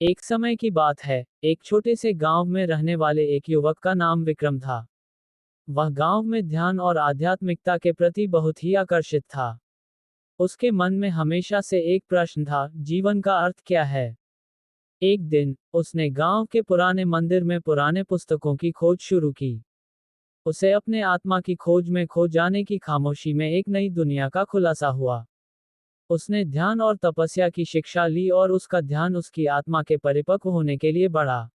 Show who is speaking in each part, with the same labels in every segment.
Speaker 1: एक समय की बात है, एक छोटे से गांव में रहने वाले एक युवक का नाम विक्रम था। वह गांव में ध्यान और आध्यात्मिकता के प्रति बहुत ही आकर्षित था। उसके मन में हमेशा से एक प्रश्न था, जीवन का अर्थ क्या है। एक दिन, उसने गांव के पुराने मंदिर में पुराने पुस्तकों की खोज शुरू की। उसे अपने आत्मा की खोज में खो जाने की खामोशी में एक नई दुनिया का खुलासा हुआ। उसने ध्यान और तपस्या की शिक्षा ली और उसका ध्यान उसकी आत्मा के परिपक्व होने के लिए बढ़ा।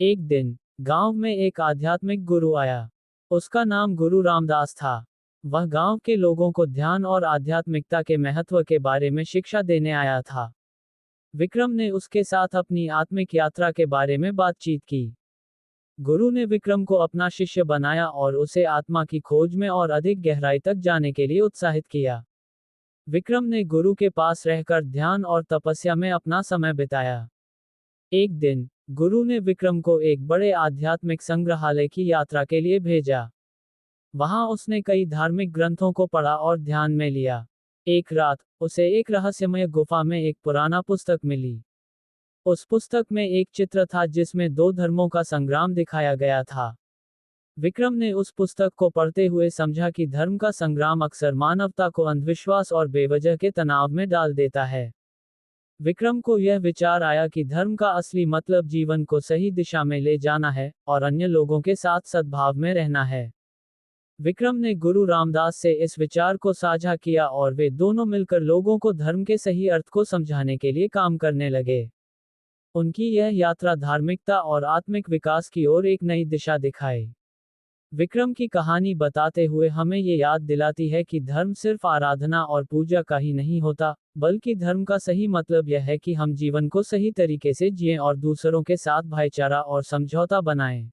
Speaker 1: एक दिन, गांव में एक आध्यात्मिक गुरु आया। उसका नाम गुरु रामदास था। वह गांव के लोगों को ध्यान और आध्यात्मिकता के महत्व के बारे में शिक्षा देने आया था। विक्रम ने उसके साथ अपनी आत्मिक यात्रा के बारे में बातचीत की। गुरु ने विक्रम को अपना शिष्य बनाया और उसे आत्मा की खोज में और अधिक गहराई तक जाने के लिए उत्साहित किया। विक्रम ने गुरु के पास रहकर ध्यान और तपस्या में अपना समय बिताया। एक दिन, गुरु ने विक्रम को एक बड़े आध्यात्मिक संग्रहालय की यात्रा के लिए भेजा। वहां उसने कई धार्मिक ग्रंथों को पढ़ा और ध्यान में लिया। एक रात, उसे एक रहस्यमय गुफा में एक पुराना पुस्तक मिली। उस पुस्तक में एक चित्र था जिसमें दो धर्मों का संग्राम दिखाया गया था। विक्रम ने उस पुस्तक को पढ़ते हुए समझा कि धर्म का संग्राम अक्सर मानवता को अंधविश्वास और बेवजह के तनाव में डाल देता है। विक्रम को यह विचार आया कि धर्म का असली मतलब जीवन को सही दिशा में ले जाना है और अन्य लोगों के साथ सद्भाव में रहना है। विक्रम ने गुरु रामदास से इस विचार को साझा किया और वे दोनों मिलकर लोगों को धर्म के सही अर्थ को समझाने के लिए काम करने लगे। उनकी यह यात्रा धार्मिकता और आत्मिक विकास की ओर एक नई दिशा दिखाई। विक्रम की कहानी बताते हुए हमें ये याद दिलाती है कि धर्म सिर्फ आराधना और पूजा का ही नहीं होता, बल्कि धर्म का सही मतलब यह है कि हम जीवन को सही तरीके से जिएं और दूसरों के साथ भाईचारा और समझौता बनाएं।